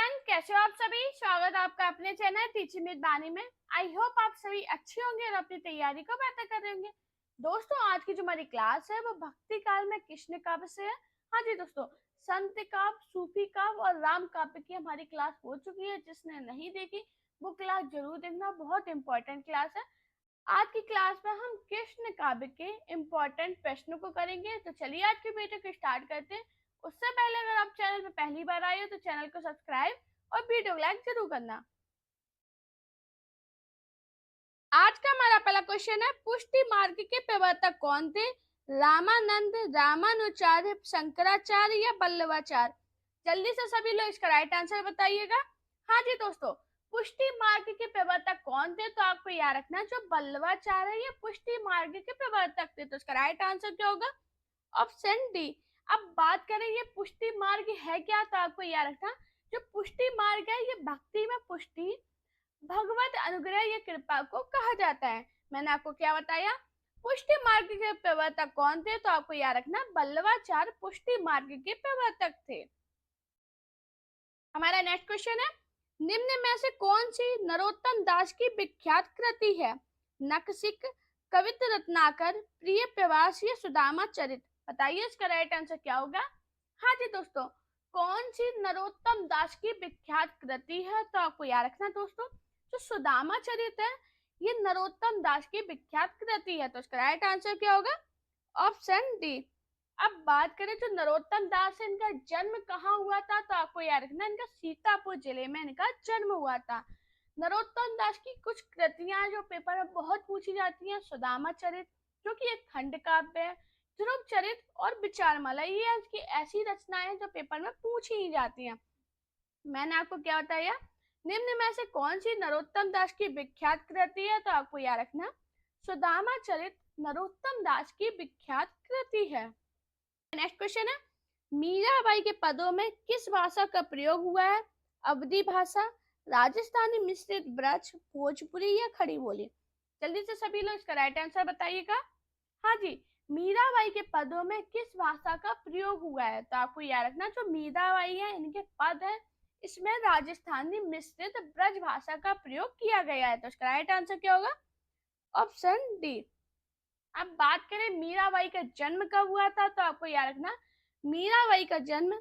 Friend, कैसे हो आप सभी। स्वागत है आपका अपने चैनल टीचिंग विद बानी में। आई होप आप सभी अच्छे होंगे और अपनी तैयारी को बेहतर कर रहे होंगे। दोस्तों, आज की जो हमारी क्लास है वो भक्ति काल में कृष्ण काव्य से है। हाँ जी दोस्तों, संत काव्य, सूफी काव्य और राम काव्य की हमारी क्लास हो चुकी है। जिसने नहीं देखी वो क्लास जरूर देखना, बहुत इंपॉर्टेंट क्लास है। आज की क्लास में हम कृष्ण काव्य के इम्पोर्टेंट प्रश्नों को करेंगे। तो चलिए आज की वीडियो को स्टार्ट करते हैं। उससे पहले अगर आप चैनल पे पहली बार आए हो तो चैनल को सब्सक्राइब और वीडियो को लाइक जरूर करना। आज का हमारा पहला क्वेश्चन है, पुष्टि मार्ग के प्रवर्तक कौन थे? रामानंद, रामानुचार्य, शंकराचार्य या वल्लभाचार्य? जल्दी से सभी लोग इसका राइट आंसर बताइएगा। हाँ जी दोस्तों, पुष्टि मार्ग के प्रवर्तक कौन थे? तो आपको याद रखना जो वल्लभाचार्य ये पुष्टि मार्ग के प्रवर्तक थे। तो इसका राइट आंसर क्या होगा? Option D. अब बात करें ये पुष्टि मार्ग है क्या, तो आपको याद रखना जो पुष्टि मार्ग है ये भक्ति में पुष्टि, भगवत अनुग्रह या कृपा को कहा जाता है। मैंने आपको क्या बताया? पुष्टि मार्ग के प्रवर्तक कौन थे? तो आपको याद रखना वल्लभाचार्य पुष्टि मार्ग के प्रवर्तक थे। हमारा नेक्स्ट क्वेश्चन है, निम्न में से कौन सी नरोत्तम दास की विख्यात कृति है? नखशिख, कवित्र रत्नाकर, प्रिय प्रवास या सुदामा चरित? बताइए इसका राइट आंसर क्या होगा। हाँ जी दोस्तों, कौन सी नरोत्तम दास की विख्यात कृति है? तो आपको याद रखना दोस्तों जो सुदामा चरित है ये नरोत्तम दास की विख्यात कृति है। तो इसका राइट आंसर क्या होगा? Option D. अब बात करें जो नरोत्तम दास है इनका जन्म कहाँ हुआ था? तो आपको याद रखना इनका सीतापुर जिले में इनका जन्म हुआ था। नरोत्तम दास की कुछ कृतियां जो पेपर में बहुत पूछी जाती हैं, सुदामा चरित जो कि एक खंड काव्य है, ध्रुव चरित और विचारमाला, ये इसकी ऐसी रचनाएं जो पेपर में पूछी ही जाती हैं। मैंने आपको क्या बताया? निम्न में से कौन सी नरोत्तम दास की विख्यात कृति है? तो आपको याद रखना सुदामा चरित नरोत्तम दास की विख्यात कृति है। नेक्स्ट क्वेश्चन है, मीराबाई के पदों में किस भाषा का प्रयोग हुआ है? अवधी भाषा, राजस्थानी मिश्रित ब्रज, भोजपुरी या खड़ी बोली? जल्दी से सभी लोग इसका राइट आंसर बताइएगा। हाँ जी, मीराबाई के पदों में किस भाषा का प्रयोग हुआ है? तो आपको याद रखना जो मीराबाई है इनके पद है इसमें राजस्थानी मिश्रित ब्रज भाषा का प्रयोग किया गया है। तो इसका राइट आंसर क्या होगा? Option D. अब बात करें मीराबाई का जन्म कब हुआ था? तो आपको याद रखना मीराबाई का जन्म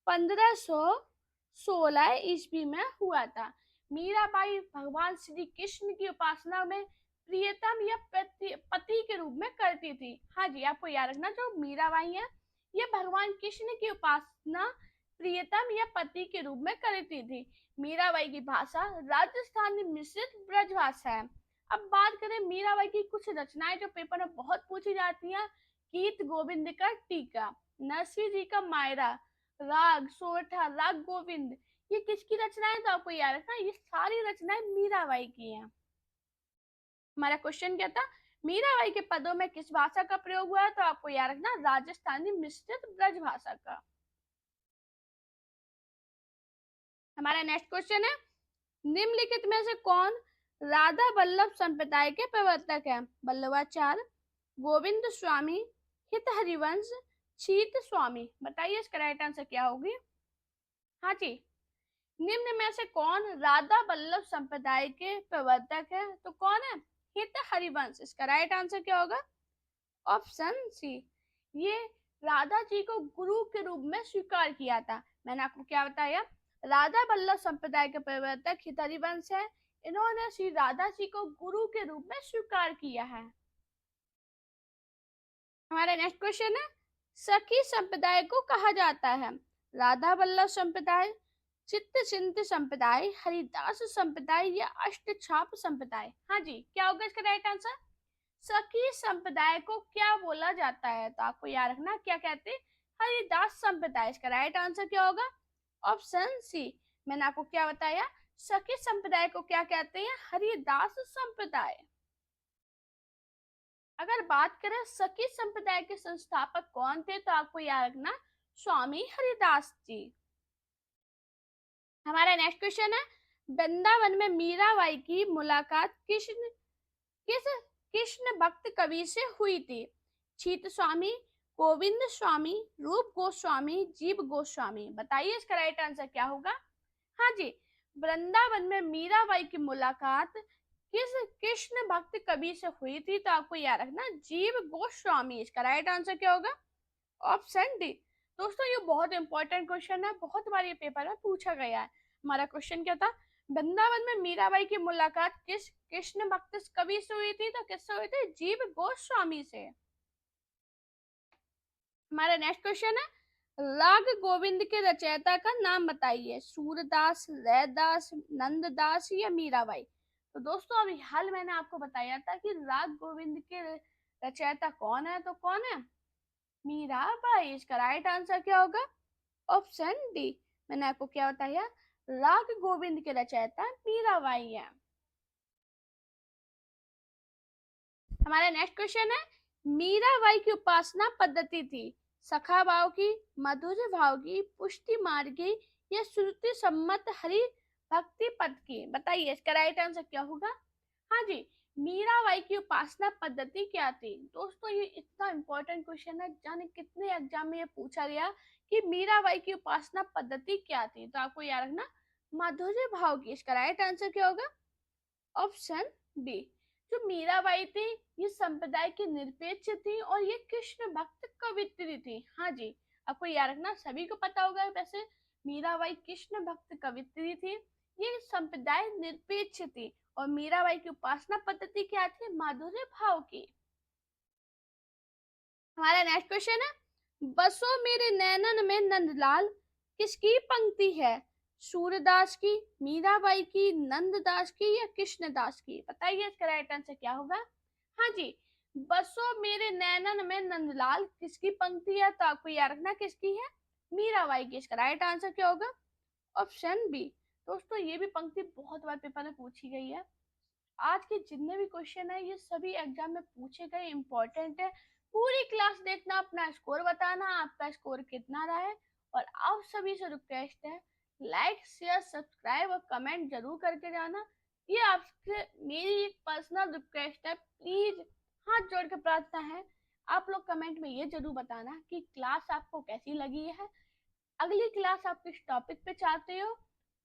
1516 ईस्वी में हुआ था। मीराबाई भगवान श्री कृष्ण की उपासना में प्रियतम या पति के रूप में करती थी। हाँ जी, आपको याद रखना जो मीराबाई है ये भगवान कृष्ण की उपासना प्रियतम या पति के रूप में करती थी। मीराबाई की भाषा राजस्थानी मिश्रित ब्रज भाषा है। अब बात करें मीराबाई की कुछ रचनाएं जो पेपर में बहुत पूछी जाती हैं, गीत गोविंद का टीका, नरसिंह जी का मायरा, राग सोरठा, राग गोविंद, ये किसकी रचनाएं? तो आपको याद रखना ये सारी रचनाएं मीराबाई की हैं। हमारा क्वेश्चन क्या था? मीराबाई के पदों में किस भाषा का प्रयोग हुआ है? तो आपको याद रखना राजस्थानी मिश्रित ब्रज भाषा का। हमारा नेक्स्ट क्वेश्चन है, निम्नलिखित में से कौन राधा वल्लभ संप्रदाय के प्रवर्तक है? वल्लभाचार्य, गोविंद स्वामी, हित हरिवंश, शीत स्वामी? बताइए इसका राइट आंसर क्या होगी। हाँ जी, निम्न में से कौन राधा वल्लभ संप्रदाय के प्रवर्तक है? तो कौन है? हित हरिवंश। इसका राइट आंसर क्या होगा? Option C. ये राधा जी को गुरु के रूप में स्वीकार किया था। मैंने आपको क्या बताया? राधा वल्लभ संप्रदाय के प्रवर्तक हित हरिवंश है। इन्होंने श्री राधा जी को गुरु के रूप में स्वीकार किया है। हमारा नेक्स्ट क्वेश्चन है, सखी संप्रदाय को कहा जाता है राधा वल्लभ संप्रदाय, चित्त चिंत संप्रदाय, हरिदास संप्रदाय या अष्टछाप संप्रदाय? हाँ जी, क्या होगा इसका राइट आंसर? सखी संप्रदाय को क्या बोला जाता है? तो आपको याद रखना क्या कहते हैं? हरिदास संप्रदाय। इसका राइट आंसर क्या होगा? Option C. मैंने आपको क्या बताया? सखी संप्रदाय को क्या कहते हैं? हरिदास संप्रदाय। अगर बात करें सखी संप्रदाय के संस्थापक कौन थे? तो आपको याद रखना स्वामी हरिदास जी। हमारा नेक्स्ट क्वेश्चन है, वृंदावन में मीराबाई की मुलाकात किस कृष्ण भक्त कवि से हुई थी? छीत स्वामी, गोविंद स्वामी, रूप गोस्वामी, जीव गोस्वामी? बताइए इसका राइट आंसर क्या होगा। हाँ जी, वृंदावन में मीराबाई की मुलाकात किस कृष्ण भक्त कवि से हुई थी? तो आपको याद रखना जीव गोस्वामी। इसका राइट आंसर क्या होगा? Option D. दोस्तों ये बहुत इंपॉर्टेंट क्वेश्चन है, बहुत बार ये पेपर में पूछा गया है। हमारा क्वेश्चन क्या था? वृंदावन में मीराबाई की मुलाकात किस कृष्ण भक्त कवि से हुई थी? तो किससे हुई थी? जीव गोस्वामी से। हमारा नेक्स्ट क्वेश्चन है राग गोविंद के रचयिता का नाम बताइए। सूरदास, रैदास, नंददास या मीराबाई? तो दोस्तों अभी हाल मैंने आपको बताया था कि राग गोविंद के रचयिता कौन है, तो कौन है? मीराबाई। इसका राइट आंसर क्या होगा? Option D. मैंने आपको क्या बताया? राग गोविंद के रचयिता मीराबाई है। हमारा नेक्स्ट क्वेश्चन है मीराबाई की उपासना पद्धति थी सखा भाव की, मधुर भाव की, पुष्टि मार्ग की या श्रुति सम्मत हरि भक्ति पद की? बताइए इसका राइट आंसर क्या होगा? हाँ जी, मीराबाई की उपासना पद्धति क्या थी? दोस्तों ये इतना इंपॉर्टेंट क्वेश्चन है, जाने कितने एग्जाम में ये पूछा गया कि मीराबाई की उपासना पद्धति क्या थी। तो आपको याद रखना माधुर्य भाव की। इसका राइट आंसर क्या होगा? Option B. जो मीराबाई थी ये संप्रदाय की निरपेक्ष थी और ये कृष्ण भक्त कवित्री थी। हाँ जी, आपको याद रखना, सभी को पता होगा वैसे मीराबाई कृष्ण भक्त कवित्री थी, ये संप्रदाय निरपेक्ष थी और मीराबाई की उपासना पद्धति क्या थी? माधुर्य भाव की। हमारा नेक्स्ट क्वेश्चन है बसो मेरे नैनन में नंदलाल किसकी पंक्ति है? सूरदास की, मीराबाई की, नंददास की या कृष्णदास की? बताइए इसका राइट आंसर क्या होगा? हाँ जी, बसो मेरे नैनन में नंदलाल किसकी पंक्ति है? तो आपको याद रखना किसकी है? मीराबाई की। इसका राइट आंसर क्या होगा? Option B. दोस्तों ये भी पंक्ति बहुत बार पेपर में पूछी गई है। आज के जितने भी क्वेश्चन है ये सभी एग्जाम में पूछे गए, इंपॉर्टेंट है। पूरी क्लास देखना, अपना स्कोर बताना, आपका स्कोर कितना रहा है। और आप सभी से रिक्वेस्ट है लाइक शेयर सब्सक्राइब और कमेंट जरूर करके जाना। ये आपसे मेरी एक पर्सनल रिक्वेस्ट है, प्लीज हाथ जोड़ के प्रार्थना है, आप लोग कमेंट में ये जरूर बताना कि क्लास आपको कैसी लगी है, अगली क्लास आप किस टॉपिक पे चाहते हो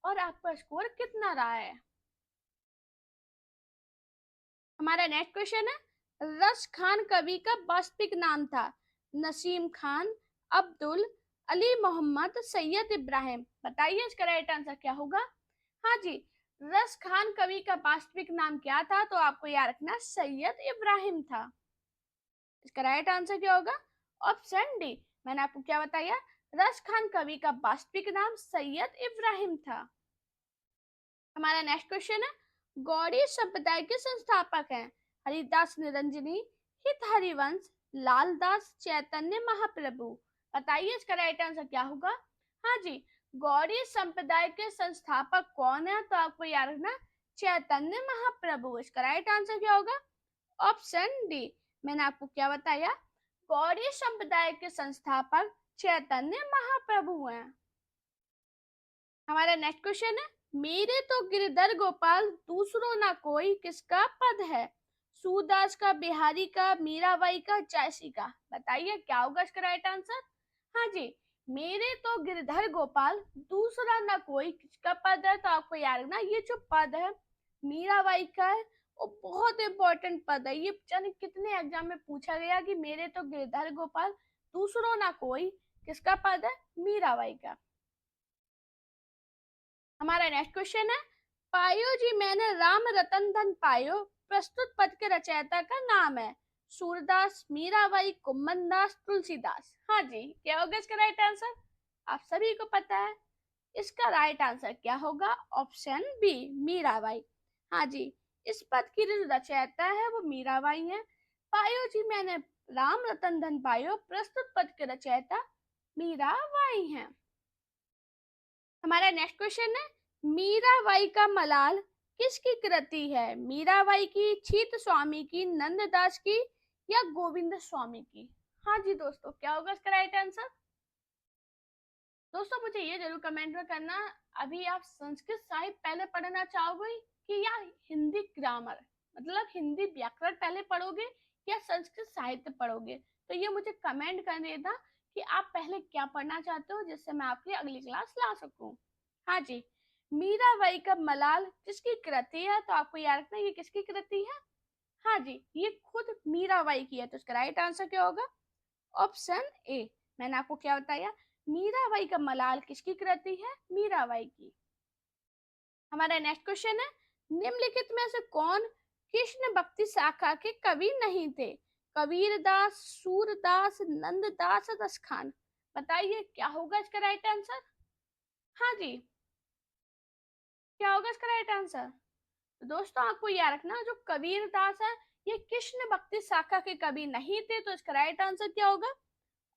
और आपका स्कोर कितना रहा है। हमारा नेक्स्ट क्वेश्चन है रस खान कवि का वास्तविक नाम था? नसीम खान, अब्दुल, अली मोहम्मद, सैयद इब्राहिम? बताइए इसका राइट आंसर क्या होगा? हाँ जी, रस खान कवि का वास्तविक नाम क्या था? तो आपको याद रखना सैयद इब्राहिम था। इसका राइट आंसर क्या होगा? Option D. मैंने आपको क्या बताया? रस खान कवि का वास्तविक नाम सैयद इब्राहिम था। हमारा नेक्स्ट क्वेश्चन है गौड़ी संप्रदाय के संस्थापक हैं? हरिदास निरंजनी, हित हरिवंश, लालदास, चैतन्य महाप्रभु? बताइए इसका राइट आंसर क्या होगा? हाँ जी, गौड़ी संप्रदाय के संस्थापक कौन है? तो आपको याद रखना चैतन्य महाप्रभु। इसका राइट आंसर क्या होगा? Option D. मैंने आपको क्या बताया? गौड़ी संप्रदाय के संस्थापक चैतन्य महाप्रभु हैं। हमारा नेक्स्ट क्वेश्चन है मेरे तो गिरधर गोपाल दूसरो ना कोई किसका पद है? सूरदास का, बिहारी का, मीराबाई का, जैसी का? बताइए क्या होगा इसका राइट आंसर? हाँ जी, मेरे तो गिरधर गोपाल दूसरा ना कोई किसका पद है? तो आपको याद रखना ये जो पद है मीराबाई का है, वो बहुत इंपॉर्टेंट पद है। ये जाने कितने एग्जाम में पूछा गया कि मेरे तो गिरधर गोपाल दूसरो ना कोई किसका पद है? मीराबाई का। हमारा नेक्स्ट क्वेश्चन है पायो जी मैंने राम रतन धन पायो प्रस्तुत पद के रचयिता का नाम है? सूरदास, मीराबाई, कुम्मनदास, तुलसीदास? हाँ जी, क्या होगा इसका राइट आंसर? आप सभी को पता है इसका राइट आंसर क्या होगा? Option B, Mirabai. हाँ जी, इस पद की जो रचयिता है वो मीराबाई है। पायो जी मैंने राम रतन धन पायो प्रस्तुत पद के रचयिता मीराबाई हैं। हमारा नेक्स्ट क्वेश्चन है मीराबाई का मलाल किसकी कृति है? मीराबाई की, छीत स्वामी की, नंददास की या गोविंद स्वामी की? हाँ जी दोस्तों, क्या होगा इसका राइट आंसर? दोस्तों मुझे ये जरूर कमेंट में करना, अभी आप संस्कृत साहित्य पहले पढ़ना चाहोगे कि या हिंदी ग्रामर, मतलब हिंदी व्याकरण पहले पढ़ोगे या संस्कृत साहित्य पढ़ोगे? तो ये मुझे कमेंट कर देना कि आप पहले क्या पढ़ना चाहते हो, जिससे मैं आपकी अगली क्लास ला सकूं। हाँ जी, मीराबाई का मलाल किसकी कृति है? तो आपको याद रखना ये किसकी कृति है? हाँ जी, ये खुद मीराबाई की है। तो इसका राइट आंसर क्या होगा? Option A. मैंने आपको क्या बताया? मीराबाई का मलाल किसकी कृति है? मीराबाई की। हमारा नेक्स्ट क्वेश्चन है, निम्नलिखित में से कौन कृष्ण भक्ति शाखा के कवि नहीं थे? कबीरदास, सूरदास, नंददास, रसखान। बताइए क्या होगा इसका राइट आंसर? हाँ जी, क्या होगा इसका राइट आंसर? तो दोस्तों आपको याद रखना, जो कबीरदास है ये कृष्ण भक्ति शाखा के कवि नहीं थे। तो इसका राइट आंसर क्या होगा?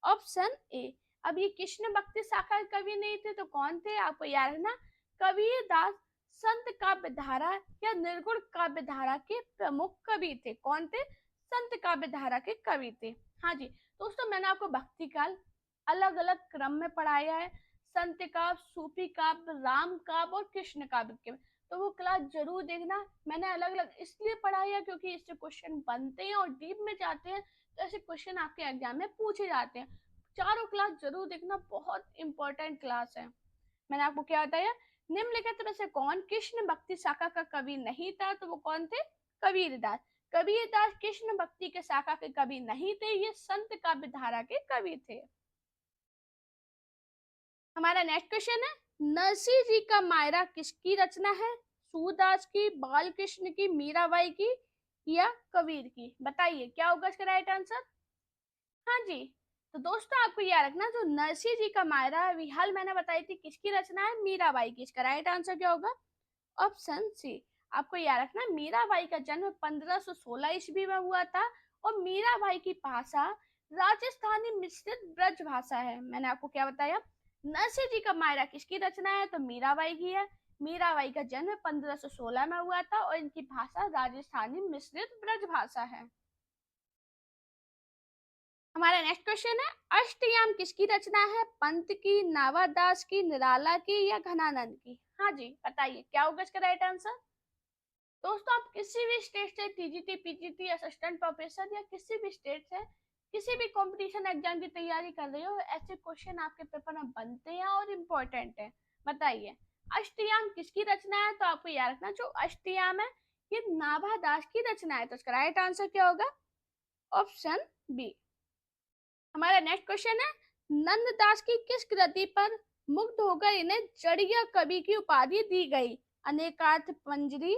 Option A. अब ये कृष्ण भक्ति शाखा के कवि नहीं थे तो कौन थे? आपको याद रखना, कबीरदास संत काव्य धारा या निर्गुण काव्य धारा के प्रमुख कवि थे। कौन थे? संत काव्य धारा के कवि थे। हाँ जी दोस्तों, मैंने आपको भक्ति काल अलग अलग क्रम में पढ़ाया है, संत काव्य, सूफी काव्य, राम काव्य और कृष्ण काव्य के। तो वो क्लास जरूर देखना। मैंने अलग अलग इसलिए पढ़ाया क्योंकि इससे क्वेश्चन बनते हैं और डीप में जाते हैं, तो ऐसे क्वेश्चन आपके एग्जाम में पूछे जाते हैं। चारों क्लास जरूर देखना, बहुत इंपॉर्टेंट क्लास है। मैंने आपको क्या बताया? निम्नलिखित में से कौन कृष्ण भक्ति शाखा का कवि नहीं था? तो वो कौन थे? कबीरदास। कबीरदास कृष्ण भक्ति के शाखा के कवि नहीं थे, ये संत काव्य धारा के कवि थे। हमारा नेक्स्ट क्वेश्चन है, नरसिंह जी का मायरा किसकी रचना है? सूरदास की, बालकृष्ण की, मीराबाई की या कबीर की? बताइए क्या होगा इसका राइट आंसर? हाँ जी, तो दोस्तों आपको याद रखना, जो नरसिंह जी का मायरा विहाल मैंने बताई थी किसकी रचना है? मीराबाई की। इसका राइट आंसर क्या होगा? Option C. आपको याद रखना, मीराबाई का जन्म 1516 ईस्वी में हुआ था और मीराबाई की भाषा राजस्थानी मिश्रित ब्रज भाषा है। मैंने आपको क्या बताया? नरसिंह जी का मायरा किसकी रचना है? तो मीराबाई की है। मीराबाई का जन्म 1516 में हुआ था और इनकी भाषा राजस्थानी मिश्रित ब्रज भाषा है। हमारा नेक्स्ट क्वेश्चन है, अष्टयाम किसकी रचना है? पंत की, नावादास की, निराला की या घनानंद की? हाँ जी बताइए क्या होगा इसका राइट आंसर? दोस्तों आप किसी भी स्टेट से टीजीटी, पीजीटी, असिस्टेंट प्रोफेसर या किसी भी स्टेट से किसी भी कंपटीशन एग्जाम की तैयारी कर रहे हो, ऐसे क्वेश्चन आपके पेपर में बनते हैं और इम्पोर्टेंट है। बताइए अष्टयाम किसकी रचना है? तो आपको याद रखना, जो अष्टयाम है ये नाभादास की रचना है। तो इसका राइट आंसर क्या होगा? Option B. हमारा नेक्स्ट क्वेश्चन है, नंददास की किस कृति पर मुग्ध होकर इन्हें जड़िया कवि की उपाधि दी गई? अनेकार्थ पंजरी,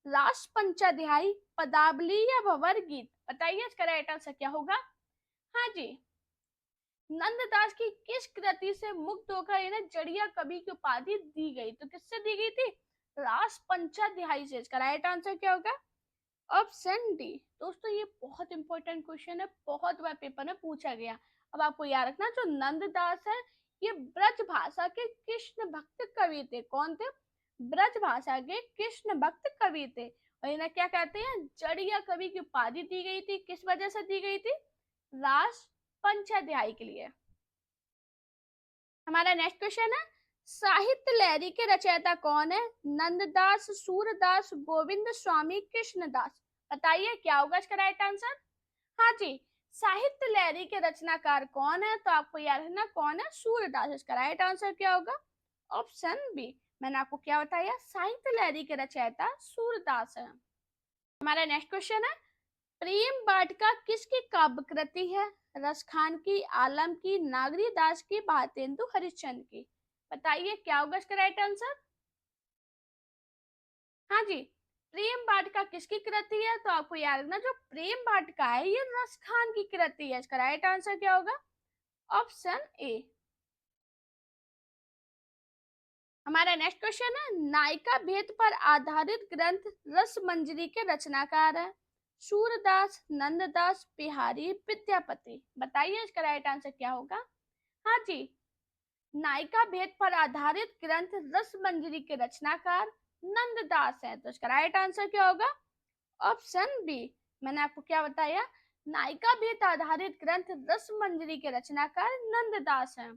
रास पंचाध्यायी, पदावली या भंवर गीत? बताइए इसका राइट आंसर क्या होगा? हाँ जी, नंददास की किस कृति से मुग्ध होकर इन्हें जड़िया कवि की उपाधि दी गई? तो किससे दी गई थी? रास पंचाध्यायी से। इसका राइट आंसर क्या होगा? Option D. दोस्तों ये बहुत इंपॉर्टेंट क्वेश्चन है, बहुत बार पेपर में पूछा गया। अब आपको याद रखना, जो नंददास है ये ब्रज भाषा के कृष्ण भक्त कवि थे। कौन थे? ब्रज भाषा के कृष्ण भक्त कवि थे और इन्हें क्या कहते हैं? जड़िया कवि की उपाधि दी गई थी। किस वजह से दी गई थी? रास पंचाध्यायी के लिए। हमारा नेक्स्ट क्वेश्चन है, साहित्य लहरी के रचयिता कौन है? नंददास, सूरदास, गोविंद स्वामी, कृष्णदास? बताइए क्या होगा इसका राइट आंसर? हाँ जी, साहित्य लहरी के रचनाकार कौन है? तो आपको याद रखना कौन है? सूरदास। इसका राइट आंसर क्या होगा? Option B. मैंने आपको क्या बताया? साहित्य लहरी के रचयिता सूरदास है। हमारा नेक्स्ट क्वेश्चन है, प्रेम वाटिका किसकी काव्य कृति है? रसखान की, आलम की, नागरी दास की, भारतेंदु हरिश्चंद्र की? बताइए क्या होगा इसका राइट आंसर? हाँ जी, प्रेम वाटिका किसकी कृति है? तो आपको याद रखना, जो प्रेम वाटिका है ये रसखान की कृति है। इसका राइट आंसर क्या होगा? Option A. हमारा नेक्स्ट क्वेश्चन है, नायिका भेद पर आधारित ग्रंथ रस मंजरी के रचनाकार है? सूरदास, नंददास, बिहारी, विद्यापति? बताइए इसका राइट आंसर क्या होगा? हाँ जी, नायिका भेद पर आधारित ग्रंथ रस मंजरी के रचनाकार नंददास है। तो इसका राइट आंसर क्या होगा? Option B. मैंने आपको क्या बताया? नायिका भेद आधारित ग्रंथ रस मंजरी के रचनाकार नंददास है।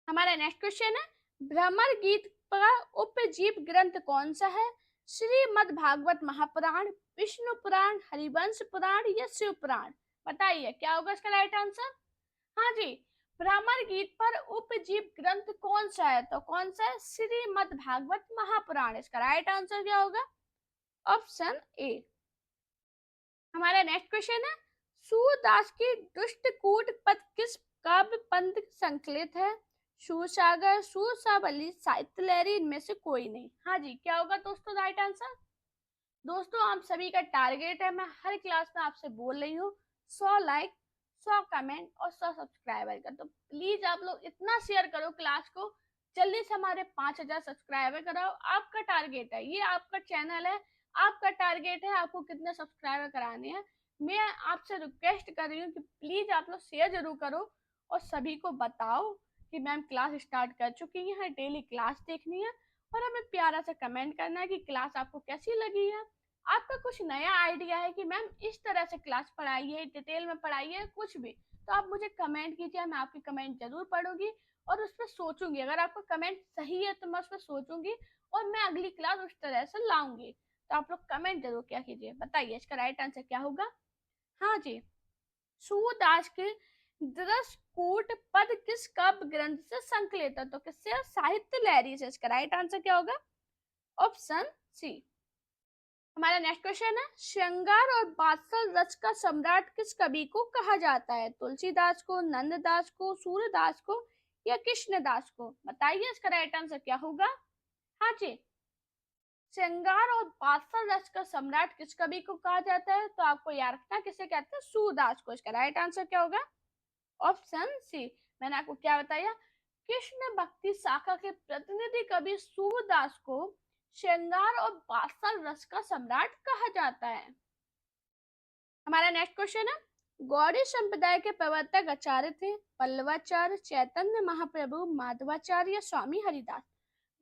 हमारा नेक्स्ट क्वेश्चन है, भ्रमर गीत का उपजीव ग्रंथ कौन सा है? श्रीमद् भागवत महापुराण, विष्णु पुराण, हरिवंश पुराण या शिव पुराण? बताइए क्या होगा इसका राइट आंसर? हाँ जी, ब्राह्मण गीत पर उपजीव ग्रंथ कौन सा है? तो कौन सा है? श्रीमद् भागवत महापुराण। इसका राइट आंसर क्या होगा? Option A. हमारा नेक्स्ट क्वेश्चन है, सूरदास की दुष्टकूट पद किस काव्य पंथ संकलित है? सूरसागर, सूरसावली, साहित्य लहरी, इनमें से कोई नहीं। हाँ जी, क्या होगा दोस्तों राइट आंसर? दोस्तों आप सभी का टारगेट है, मैं हर क्लास में आपसे बोल रही हूँ, 100 लाइक, 100 कमेंट और 100 सब्सक्राइबर का। तो प्लीज आप लोग इतना शेयर करो क्लास को, जल्दी से हमारे 5000 सब्सक्राइबर कराओ। आपका टारगेट है, ये आपका चैनल है, आपका टारगेट है, आपको कितने सब्सक्राइबर कराने हैं। मैं आपसे रिक्वेस्ट कर रही हूँ कि प्लीज आप लोग शेयर जरूर करो और सभी को बताओ कि मैम क्लास स्टार्ट कर चुकी है, डेली क्लास देखनी है और हमें प्यारा सा कमेंट करना है कि क्लास आपको कैसी लगी है। आपका कुछ नया आइडिया है कि मैम इस तरह से क्लास पढ़ाइए, डिटेल में पढ़ाइए, कुछ भी, तो आप मुझे कमेंट कीजिए, मैं आपकी कमेंट जरूर पढ़ूंगी और उस पर सोचूंगी। अगर आपका कमेंट सही है तो मैं उस पर सोचूंगी और मैं अगली क्लास उस तरह से लाऊंगी। तो आप लोग कमेंट जरूर क्या कीजिए, बताइए इसका राइट आंसर क्या होगा? हाँ जी, सूरदास के दृष्टकूट पद किस काव्य ग्रंथ से संकलित है? तो किससे? साहित्य लहरी से। इसका राइट आंसर क्या होगा? Option C. हमारा नेक्स्ट क्वेश्चन है, श्रृंगार और वात्सल रस का सम्राट किस कवि को कहा जाता है? तुलसीदास को, नंददास को, सूरदास को या कृष्णदास को? बताइए इसका राइट आंसर क्या होगा? हाँ जी, श्रृंगार और वात्सल रस का सम्राट किस कवि को कहा जाता है? तो आपको याद रखना किसे कहते हैं, सूरदास को। इसका राइट आंसर क्या होगा? Option C. मैंने आपको क्या बताया, कृष्ण भक्ति शाखा के प्रतिनिधि कवि सूरदास को श्रृंगार और वात्सल रस का सम्राट कहा जाता है। हमारा नेक्स्ट क्वेश्चन है, गौड़ी संप्रदाय के प्रवर्तक आचार्य थे? पल्लवाचार्य, चैतन्य महाप्रभु, माधवाचार्य या स्वामी हरिदास?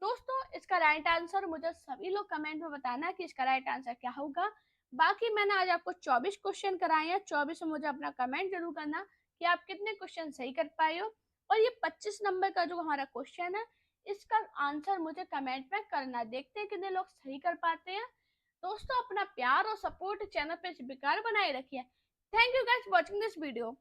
दोस्तों इसका राइट आंसर मुझे सभी लोग कमेंट में बताना कि इसका राइट आंसर क्या होगा। बाकी मैंने आज आपको 24 क्वेश्चन कराए हैं, 24 में मुझे अपना कमेंट जरूर करना कि आप कितने क्वेश्चन सही कर पाए हो। और ये 25 नंबर का जो हमारा क्वेश्चन है, इसका आंसर मुझे कमेंट में करना, देखते हैं कितने लोग सही कर पाते हैं। दोस्तों अपना प्यार और सपोर्ट चैनल पे बेकार बनाए रखिए। Thank you guys watching this video.